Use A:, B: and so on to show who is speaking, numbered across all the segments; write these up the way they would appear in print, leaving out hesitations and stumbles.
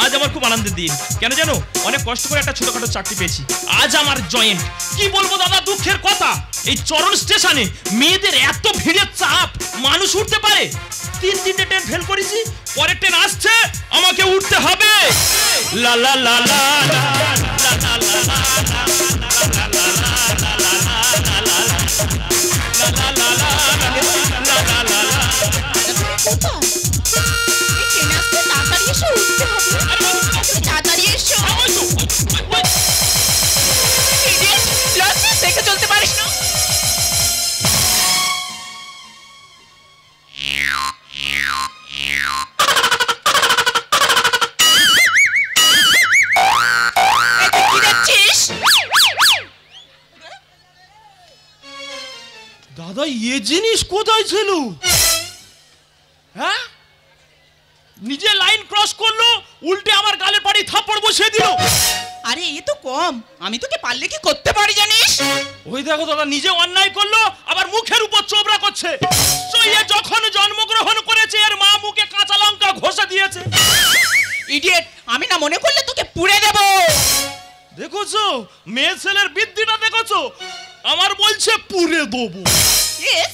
A: আজ আমার খুব আনন্দের দিন। কেন জানো? অনেক কষ্ট করে একটা ছোটখাটো চাকরি পেয়েছি। আজ আমার জয়েন্ট। কি বলবো দাদা, দুঃখের কথা, এই চরণ স্টেশনে মেয়েদের এত ভিড়ের চাপ, মানুষ উঠতে পারে? 3-3টে ট্রেন ফেল করেছি, পরের ট্রেন আসছে, আমাকে উঠতে হবে। লা লা লা লা লা লা লা লা লা চলতে পারিস না? দাদা এ জিনিস কোথায় ছিল? হ্যাঁ, নিজে লাইন ক্রস করলো, উল্টে আমার গালের পাড়ি থাপ্পড় বসিয়ে দিল।
B: আরে এ তো কম, আমি তোকে পারলে কি করতে পারি জানিস?
A: ওই দেখো দাদা, নিজে অন্যায় করলো, আবার মুখের উপর চোবড়া করছে। যখন জন্মগ্রহণ করেছে এর মা মুখে কাঁচা লঙ্কা ঘষে দিয়েছে।
B: ইডিয়েট, আমি না মনে করলে তোকে পুড়ে দেব।
A: দেখোছো মেয়ে ছেলের বৃদ্ধিটা, দেখোছো? আমার বলছে পুড়ে দেবো।
B: ইয়েস,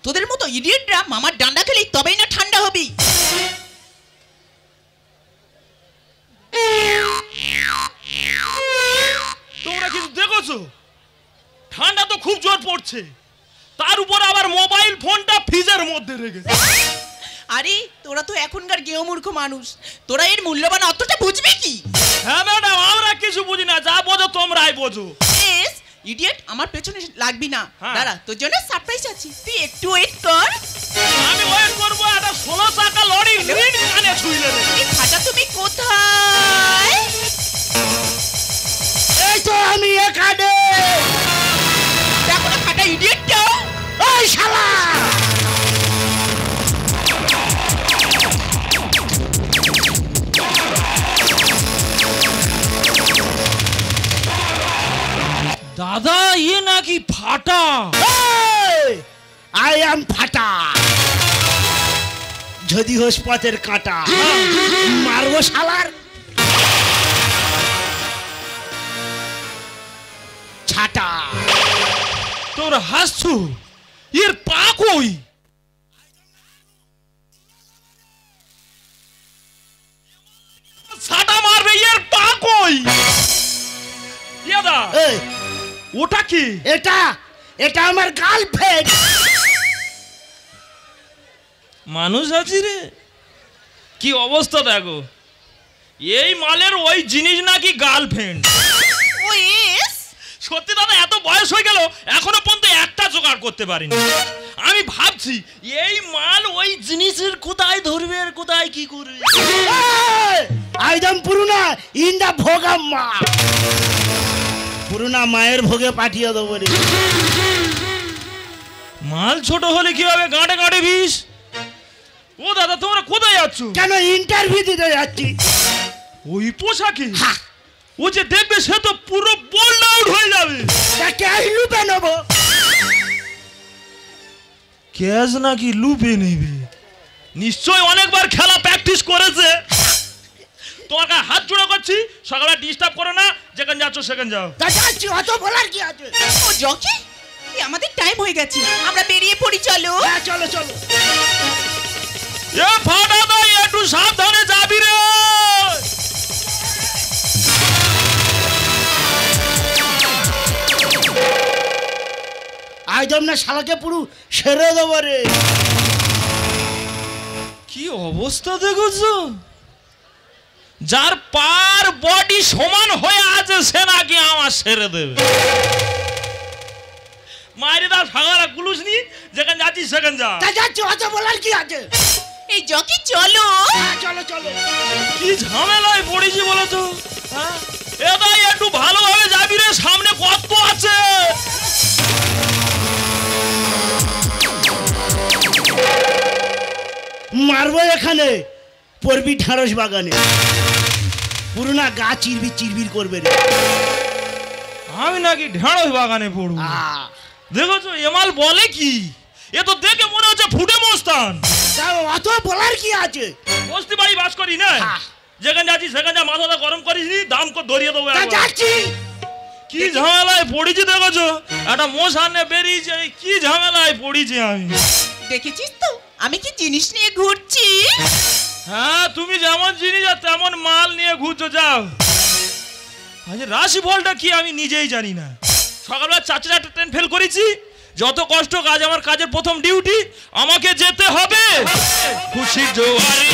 B: তোদের মতো ইডিয়েটরা মামার ডান্ডা খেলি তবেই না ঠান্ডা হবি।
A: তোমরা কিন্তু দেখোছো ঠান্ডা তো খুব জোর পড়ছে, তার উপর আবার মোবাইল ফোনটা ফ্রিজের মধ্যে রেখেছে।
B: আরে তোরা তো এখনকার গেঁয়ো-মূর্খ মানুষ, তোরা এর মূল্যবান অতটা বুঝবি কি?
A: হ্যাঁ ম্যাডাম, আমরা কিছু বুঝি না, যা বোঝো তোমরাই বোঝো।
B: ইয়েস, ইডিয়েট, আমার পেছনে লাগবি না। দাঁড়া, তোর জন্য সারপ্রাইজ আছে, তুই একটু ওয়েট কর।
A: আমি ওয়েট করবো। একটা 16 চাকা লরি রিন কানে ছুঁইলে রে।
B: এই খাটা তুমি কোথায়?
C: এই তো আমি এখানে।
B: দেখো না খাটা ইডিয়েটটা।
C: ওই শালা,
A: দাদা এ নাকি ফাটা?
C: আই এম ফাটা, যদি হোস পথের কাঁটা, মারবো শালার ছাটা।
A: তোরা হাসছো, এর পা কই? ছাটা মারবে, এর পা কই? দাদা ওটা কি?
C: এটা আমার গার্লফ্রেন্ড।
A: মানুষ আছি রে, কি অবস্থা দেখো। এই মালের ওই জিনিস নাকি গার্লফ্রেন্ড। সত্যি দাদা, এত বয়স হয়ে গেল এখনো পর্যন্ত একটা জোগাড় করতে পারিনি। আমি ভাবছি এই মাল ওই জিনিসের কোথায় ধরবে আর কোথায় কি করবে।
C: একদম পুরোনা ইন্দা ভোগাম্মা, পুরোনা মায়ের ভোগে পাঠিয়ে দেবো রে।
A: মাল ছোট হলে কি হবে, গাঁটে গাঁটে বিষ। ও দাদা, তোমরা কোথায় যাচ্ছ?
C: কেন ইন্টারভিউ দিতে যাচ্ছি।
A: ওই পোশাকে ও যে দেখবে সে তো পুরো বোল্ড আউট হয়ে যাবে।
C: ক্যাশ লুপে নেবো।
A: ক্যাশ নাকি লুপে নেবে? নিশ্চয় অনেকবার খেলা প্র্যাকটিস করেছে। তোমার কাছে হাত জোড়া করছি, সকালে ডিস্টার্ব করো না, যেখানে যাচ্ছ সেখানে যাও।
C: যাচ্ছি, অত বলার কি আছে?
B: ও জকি, আমাদের টাইম হয়ে গেছে, আমরা বেরিয়ে পড়ি। চলো
C: চলো চলো।
A: এ ফাটা দাই, একটু সাবধানে যাবি রে।
C: একদম না, শালাকে পুরো সেরে দেবো রে।
A: কি অবস্থা দেখছো? যার পার বডি সমান হয়ে আছে সে নাকি আমার সেরে দেবে। মায়ের দা সাগারা গুলুস নি, যেখানে যাচ্ছিস সেখানে যা।
C: যাচ্ছি, অত বলার কি আছে?
B: এই জকি চলো।
C: চলো চলো।
A: কি ঝামেলায় পড়েছি বলো তো? এ দাই, একটু ভালোভাবে যাবি রে, সামনে কত আছে।
C: মারবো এখানে, পড়বি ঢাঁড়স বাগানে, পুরোনা গা চিরবির চিরবির করবে রে।
A: আমি নাকি ঢেঁড়স বাগানে পড়বো? দেখেছো এমাল বলে কি? এ তো দেখে মনে হচ্ছে ফুটে মস্তান।
C: অত বলার কি আছে?
A: বস্তি বাড়ি বাস করি না, যেখানে যাচ্ছি সেখানে মাথাটা গরম করিস নি, দাম করে ধরিয়ে দেবো।
C: যাচ্ছি।
A: কি ঝামেলায় পড়েছি দেখেছো, একটা মশানে বেরিয়েছে, কি ঝামেলায় পড়েছি আমি।
B: দেখেছিস তো আমি কি জিনিস নিয়ে ঘুরছি?
A: হ্যাঁ, তুমি যেমন জিনিস আর তেমন মাল নিয়ে ঘুরছো। যাও, আজ রাশিফলটা কি আমি নিজেই জানি না। সকালবেলা 4-4টা ট্রেন ফেল করেছি। যত কষ্ট কাজ, আমার কাজের প্রথম ডিউটি, আমাকে যেতে হবে। খুশির জোয়ারে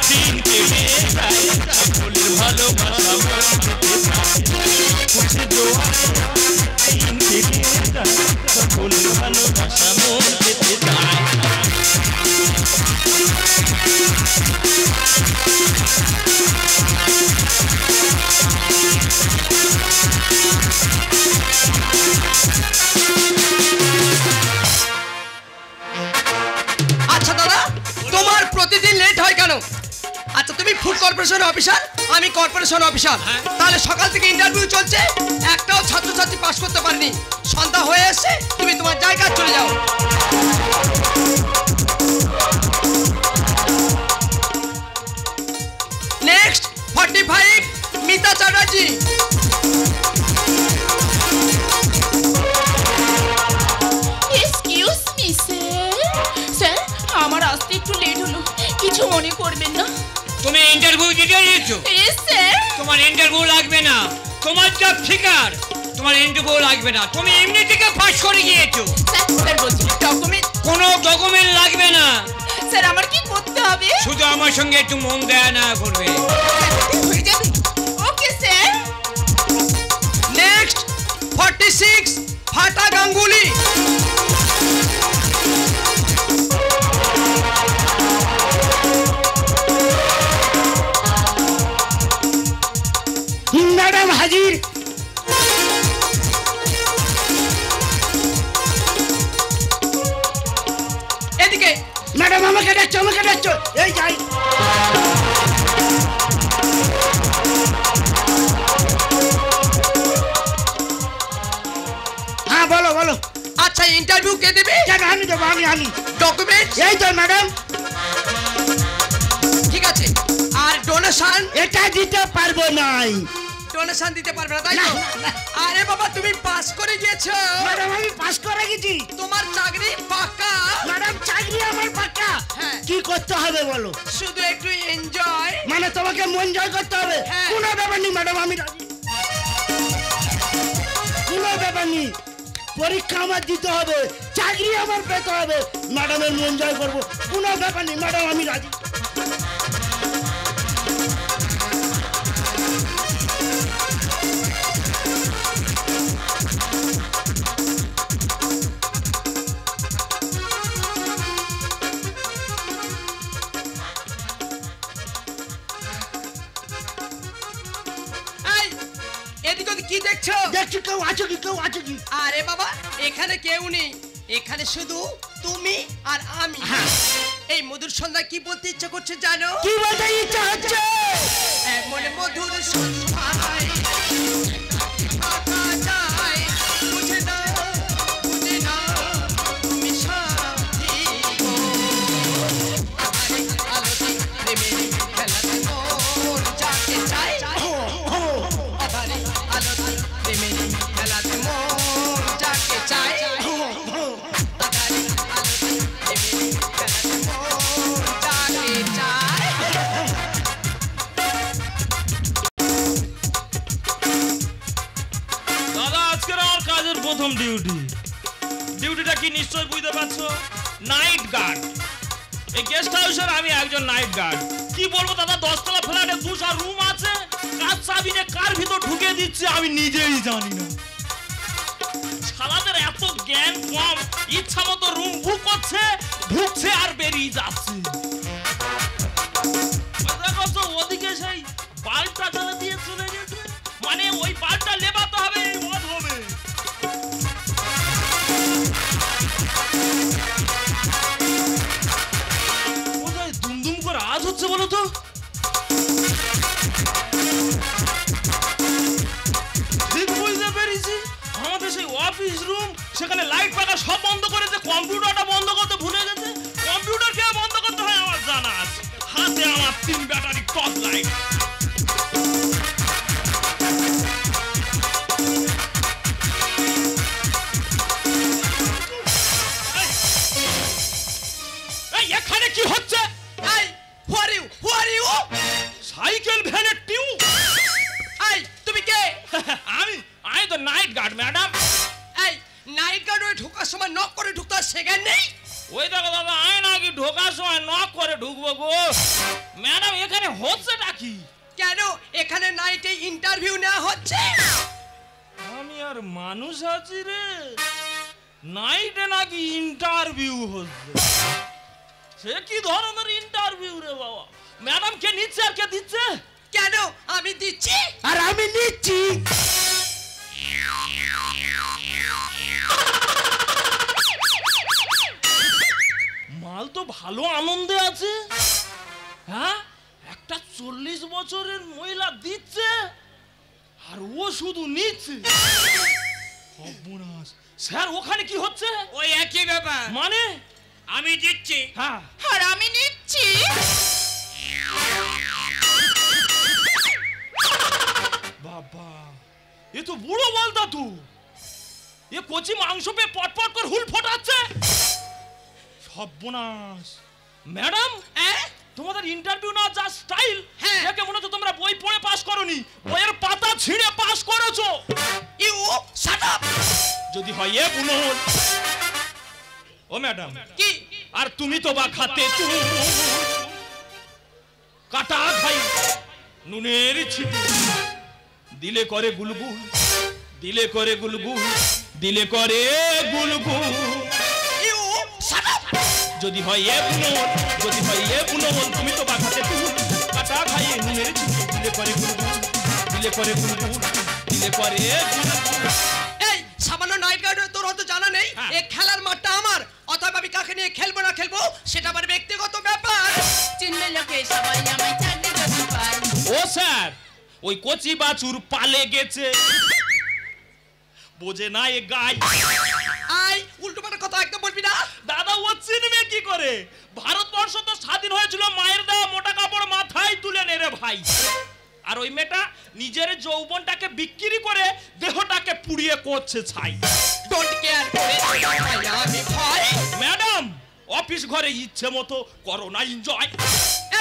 A: দিন কেটে যায়, সকলের ভালোবাসা মন পেতে চায়। খুশির জোয়ারে দিন কেটে যায়, সকলের ভালোবাসা মন পেতে চায়।
D: আচ্ছা দাদা, তোমার প্রতিদিন লেট হয় কেন? আচ্ছা, তুমি ফুড কর্পোরেশন অফিসার, আমি কর্পোরেশন অফিসার, তাহলে সকাল থেকে ইন্টারভিউ চলছে, একটাও ছাত্রছাত্রী পাস করতে পারেনি। সন্ধ্যা হয়ে এসে তুমি তোমার জায়গায় চলে যাও। Next 45 Mita Chatterjee.
B: Excuse me sir, আমার আসতে একটু লেট হলো, কিছু মনে করবেন না।
E: তুমি ইন্টারভিউ দিতে দিয়েছো?
B: Yes sir.
E: তোমার ইন্টারভিউ লাগবে না, তোমার জব ফিকার, তোমার ইন্টারভিউ লাগবে না, তুমি এমনি থেকে পাস করে গিয়েছো।
B: স্যার বলছি ডকুমেন্ট।
E: কোনো ডকুমেন্ট লাগবে না।
B: স্যার আমার কি করতে হবে?
E: শুধু আমার সঙ্গে একটু মন দেয়া না করবে।
B: হয়ে যাবে। Okay sir.
D: নেক্সট 46 ফাটা গাঙ্গুলি।
C: ম্যাডাম হাজির।
D: এদিকে।
C: ম্যাডাম আমাকে ডাকছো, আমাকে ডাকছো। এই যাই। হ্যাঁ বলো বলো।
D: আচ্ছা, ইন্টারভিউ কে দেবে?
C: কেন আমি দেবো, আমি।
D: ডকুমেন্ট?
C: এই তো ম্যাডাম।
D: ঠিক আছে। আর ডোনেশন?
C: এটা দিতে পারবো নাই।
D: ডোনেশন দিতে পারবে না, তাই তো? আরে বাবা, তুমি পাস করে গিয়েছো।
C: ম্যাডাম আমি পাস করে গেছি।
D: তোমার চাকরি পাকা।
C: ম্যাডাম চাকরি আমার পাক্কা।
D: হ্যাঁ।
C: কি করতে হবে বলো?
D: শুধু একটু এনজয়।
C: মানে তোমাকে মন জয় করতে হবে?
D: হ্যাঁ।
C: কোনো ব্যাপার নেই ম্যাডাম, আমি রাজি। কোনো ব্যাপার নেই, পরীক্ষা আমার দিতে হবে, চাকরি আমার পেতে হবে, ম্যাডামের মন জয় করবো, কোনো ব্যাপার নেই ম্যাডাম, আমি রাজি।
D: এদিকে ওদিকে কি দেখছো?
C: দেখছি কেউ আছো কি, কেউ আছো কি?
D: আরে বাবা, এখানে কেউ নেই, এখানে শুধু তুমি আর আমি। এই মধুর সন্ধ্যা কি বলতে ইচ্ছা করছে জানো?
C: কি বলতে ইচ্ছা হচ্ছে?
D: মনে মধুর সন্ধ্যায় থাকা যায়, বুঝে না তুমি সাথী গো। আলোতে প্রেমের খেলাতে মন যাকে চায়, আধারে আলোতে প্রেমের খেলাতে মন যাকে চায়, আধারে আলোতে প্রেমের খেলাতে মন যাকে চায়।
A: দাদা, আজকের আমার কাজের প্রথম ডিউটিটা কি নিশ্চয় বুঝতে পারছো? Night guard. এই গেস্ট হাউসের আমি একজন নাইট গার্ড। কি বলবো দাদা, 10 তলা ফ্ল্যাটে 2টা রুম আছে, কাজ চাবি নিয়ে কার ভিতর ঢুকে দিচ্ছে আমি নিজেই জানি না। শালাদের এত জ্ঞান কম, ইচ্ছা মতো রুম বুক করছে, ঢুকছে আর বেরিয়ে যাচ্ছে। দেখো তো ওদিকে সেই বাল্বটা জ্বালা দিয়ে চলে গেছে, মানে ওই বাল্বটা লেবাতে হবে এই মত হবে। কোথায় দুমদুম করে আওয়াজ হচ্ছে বলো তো? ঠিক বুঝতে পেরেছি, আমাদের সেই অফিস রুম, সেখানে লাইট পাখা সব বন্ধ করেছে, কম্পিউটারটা বন্ধ করতে ভুলে গেছে। কম্পিউটার কে বন্ধ করতে হয় আমার জানা আছে, হাতে আমার 3 ব্যাটারি টর্চ লাইট।
D: সেখান নেই?
A: ওই দেখো দাদা, আয় নাকি ঢোকার সময় নক করে ঢুকবো গো। ম্যাডাম এখানে হচ্ছেটা কি?
D: কেন এখানে নাইটে ইন্টারভিউ নেওয়া হচ্ছে?
A: আমি আর মানুষ আছি রে, নাইটে নাকি ইন্টারভিউ হচ্ছে। সে কি ধরনের ইন্টারভিউ রে বাবা? ম্যাডাম কে নিচ্ছে আর কে দিচ্ছে?
D: কেন আমি দিচ্ছি
C: আর আমি নিচ্ছি।
A: মাল তো ভালো আনন্দে আছে। হ্যাঁ, একটা 40 বছরের মহিলা দিচ্ছে আর ও শুধু নিচ্ছে। সর্বনাশ। স্যার ওখানে কি হচ্ছে?
E: ওই একই ব্যাপার,
A: মানে
E: আমি দিচ্ছি
A: হ্যাঁ,
B: আর আমি নিচ্ছি।
A: বাবা এ তো বুড়ো বলতা তু। এ কচি মাংস পেয়ে পটপট করে হুল ফোটাচ্ছে। সর্বনাশ। ম্যাডাম তোমাদের ইন্টারভিউ না যা স্টাইল,
D: হ্যাঁ।
A: দেখে মনে হচ্ছে তোমরা বই পড়ে পাস করোনি, বইয়ের পাতা ছিঁড়ে পাস করেছো।
D: You shut up.
A: যদি হয় এ বুনো। ও ম্যাডাম
D: কি
A: আর তুমি তো বা খাতে তু কাটা খাই নুনের ছিটে, দিলে করে গুলগুল, দিলে করে গুলগুল, দিলে করে গুলগুল।
D: You shut up.
A: যদি হয় এ বুনোর, যদি হয় এ বুনোর, তুমি তো বাঘাতে তুল কাটা খাইয়ে নুনের ছিটে, দিলে করে গুলগুল, দিলে করে গুলগুল, দিলে করে গুলগুল।
D: এই সামান্য নাইট গার্ডের তোর হয়তো জানা নেই,
A: হ্যাঁ।
D: এই খেলার মাঠটা আমার, অতএব আমি কাকে নিয়ে খেলবো না খেলবো সেটা আমার ব্যক্তিগত ব্যাপার।
B: চিনলে লোকে সবাই আমায় চাকরি যদি পায়।
A: ও স্যার, ওই কচি বাছুর পালে গেছে, বোঝে না এ গাই।
D: আই উল্টো পাল্টা কথা একদম বলবি না।
A: দাদা ও চিনবে কি করে? ভারতবর্ষ তো স্বাধীন হয়েছিল মায়ের দেওয়া মোটা কাপড় মাথায় তুলে নেড়ে ভাই। আর ওই মেয়েটা নিজের যৌবনটাকে বিক্রি করে দেহটাকে পুড়িয়ে করছে ছাই।
D: ডোন্ট কেয়ার করে আমি ভয়।
A: ম্যাডাম অফিস ঘরে ইচ্ছে মতো করো না এনজয়।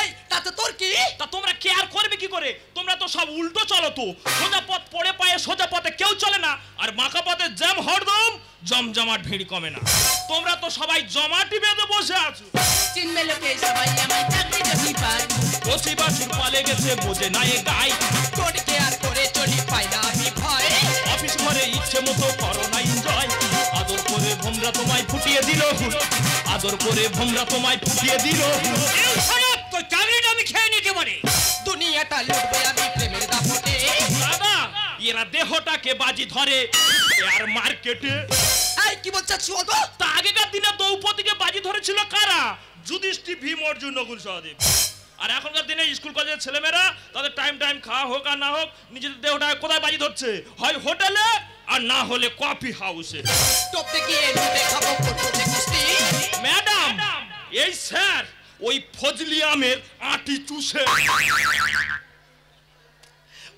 D: এই তাতে তোর কি?
A: তা তোমরা কেয়ার করবে কি করে? তোমরা তো সব উল্টো চলো তো। সোজা পথ পড়ে পায়ে সোজা পথে কেউ চলে না, আর বাঁকা পথে জ্যাম হরদম, জমজমাট ভিড় কমে না। তোমরা তো সবাই জমাটি বেঁধে বসে আছো।
B: চিনবে লোকে সবাই আমায় চাকরি যদি পায়।
A: কচি বাছুর পালে গেছে, বোঝে না এ গাই।
D: ডোন্ট কেয়ার করে চলি পাই না আমি ভয়।
A: অফিস ঘরে ইচ্ছে মতো করো না এনজয়। আদর করে ভোমরা তোমায় ফুটিয়ে দিল হুল, আদর করে ভোমরা তোমায় ফুটিয়ে দিল হুল।
E: এই খারাপ তো চাকরিটা আমি খেয়ে নিতে পারি।
D: দুনিয়াটা লুটবে আমি প্রেমের দাপটে।
A: দাদা এরা দেহটাকে বাজি ধরে আর মার্কেটে।
D: এই কি বলছিস বলতো?
A: তা আগেকার দিনে দ্রৌপদীকে বাজি ধরেছিল কারা? যুধিষ্ঠির, ভীম, অর্জুন, নকুল, সহদেব। আর এখনকার দিনে স্কুল কলেজের ছেলেমেয়েরা তাদের টাইম খাওয়া হোক আর না হোক নিজেদের দেহটাকে কোথায় বাজি ধরছে? হয় হোটেলে আর না হলে কফি হাউসে।
D: টপতে গিয়ে লুটে খাবো করবো যে কুস্তি।
A: ম্যাডাম এই স্যার ওই ফজলি আমের আটি চুষে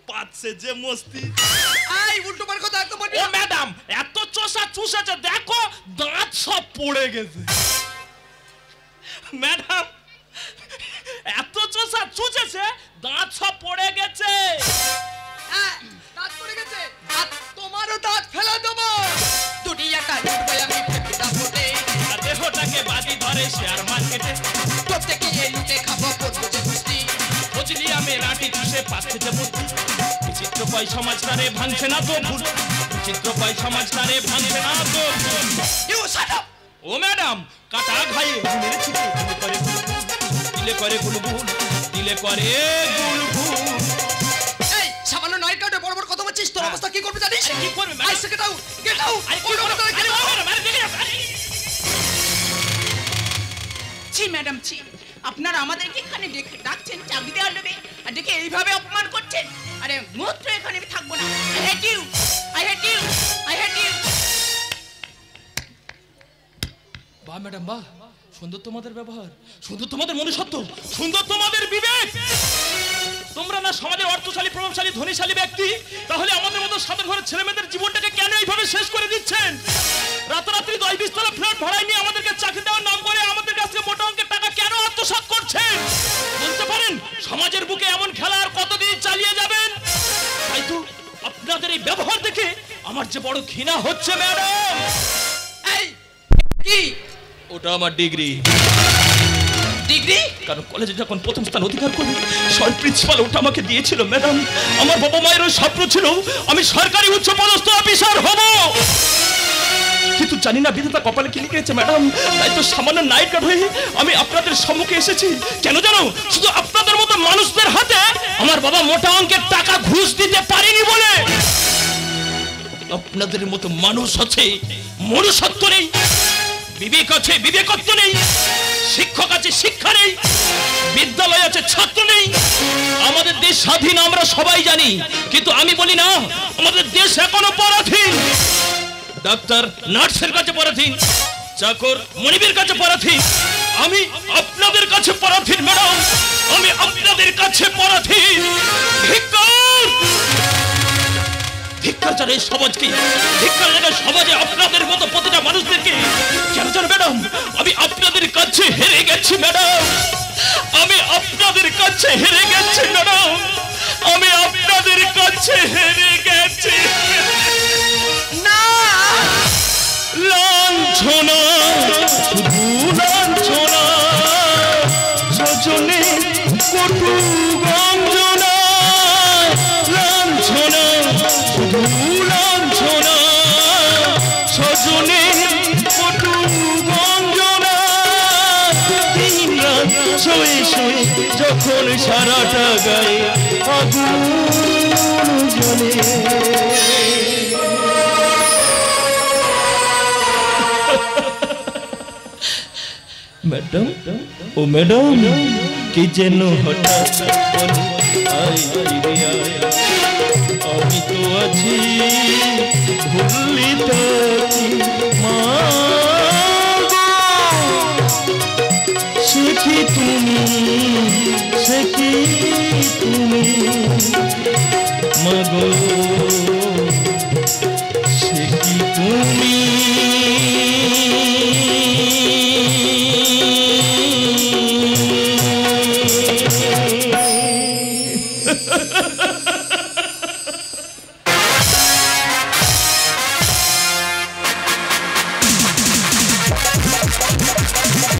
A: পাচ্ছে যে মস্তি।
D: এই উল্টো পাল্টা কথা একদম বলবি
A: ও
D: না।
A: ম্যাডাম এত চোষা চুষেছে, দেখো দাঁত সব পড়ে গেছে। ম্যাডাম এত চোষা চুষেছে, দাঁত সব পড়ে গেছে।
D: দাঁত পড়ে গেছে, দাঁত তোমারও দাঁত ফেলে দেবো। দুনিয়াটা লুটবে আমি প্রেমের দাপটে।
A: আর দেহটাকে বাজি ধরে শেয়ার মার্কেটে।
D: টপতে গিয়ে লুটে খাবো করবো যে কুস্তি।
A: ফজলি আমের আটি চুষে পাচ্ছে যে মস্তি। বিচিত্রময় সমাজটারে ভাঙছে না তো ভুল, বিচিত্রময় সমাজটারে ভাঙছে না তো ভুল।
D: You shut up.
A: ও ম্যাডাম কাটা খাইয়ে নুনের ছিটে, দিলে করে গুলগুল, দিলে করে গুলগুল।
D: এই সামান্য নাইট গার্ডে বড় বড় কথা বলছিস, তোর অবস্থা কি করবে জানিস?
A: আরে কি করবে madam?
D: I say get out, get out.
A: আরে কি করবে? আরে ও ম্যাডাম, আরে দেখে যাও।
B: ছি ম্যাডাম ছি, আপনারা আমাদেরকে এখানে ডাকছেন চাকরি দেওয়ার লোভে, আর ডেকে এইভাবে অপমান করছেন। আরে মুহূর্ত এখানে আমি থাকবো না। I hate you, I hate you, I hate you.
A: বাহ ম্যাডাম বাহ, সুন্দর তোমাদের ব্যবহার, সুন্দর তোমাদের মনুষ্যত্ব, সুন্দর তোমাদের বিবেক। তোমরা না সমাজের অর্থশালী, প্রভাবশালী, ধনীশালী ব্যক্তি, তাহলে আমাদের মতো সাধারণ ঘরের ছেলেমেয়েদের জীবনটাকে কেন এইভাবে শেষ করে দিচ্ছেন? রাতারাত্রি 10-20 তলা ফ্ল্যাট ভাড়ায় নিয়ে আমাদেরকে চাকরি দেওয়ার নাম করে আমাদের কাছ থেকে মোটা অঙ্কের টাকা কেন আত্মসাৎ করছেন? বলতে পারেন সমাজের বুকে এমন খেলা আর কতদিন চালিয়ে যাবেন? তাই তো আপনাদের এই ব্যবহার দেখে আমার যে বড় ঘৃণা হচ্ছে ম্যাডাম।
D: এই কি?
A: ওটা আমার ডিগ্রি।
D: ডিগ্রি?
A: কারণ কলেজে যখন প্রথম স্থান অধিকার করি স্যার প্রিন্সিপাল ওটা আমাকে দিয়েছিল ম্যাডাম। আমার বাবা মায়েরও স্বপ্ন ছিল আমি সরকারি উচ্চ পদস্থ অফিসার হব, কিন্তু জানি না বিধাতা কপালে কি লিখেছে ম্যাডাম। তাই তো সামান্য নাইট গার্ড হয়ে আমি আপনাদের সম্মুখে এসেছি। কেন জানো? শুধু আপনাদের মতো মানুষদের হাতে আমার বাবা মোটা অঙ্কের টাকা ঘুষ দিতে পারেনি বলে। আপনাদের মতো মানুষ আছে, মনুষ্যত্ব নেই, বিবেক আছে, বিবেকত্ব নেই, শিক্ষক আছে, শিক্ষা নেই, বিদ্যালয় আছে, ছাত্র নেই। আমাদের দেশ স্বাধীন আমরা সবাই জানি, কিন্তু আমি বলি না আমাদের দেশ এখনো পরাধীন। ডাক্তার নার্সের কাছে পরাধীন, চাকর মনিবের কাছে পরাধীন। আমি আপনাদের কাছে পরাধীন ম্যাডাম, আমি আপনাদের কাছে পরাধীন। ধিক্কার! ধিক্কার জানে সমাজকে, ধিক্কার জানে সমাজে আপনাদের মতো প্রতিটা মানুষদেরকে। কেন জানো ম্যাডাম? আমি আপনাদের কাছে হেরে গেছি ম্যাডাম, আমি আপনাদের কাছে হেরে গেছি ম্যাডাম, আমি আপনাদের কাছে হেরে গেছি।
D: না,
A: লাঞ্ছনা, শুধু লাঞ্ছনা, সজনে কটু গঞ্জনা। লাঞ্ছনা, শুধু লাঞ্ছনা, সজনে কটু গঞ্জনা। দিন রাত শুয়ে শুয়ে যখন সারাটা গায়ে আগুন জ্বলে। ম্যাডাম, ও ম্যাডাম, কি যেন হঠাৎ বলে আয় ফিরে আয়। আমি তো আছি ভুললি থাকি মা গো। সে কি তুমি, সে কি তুমি মা গো।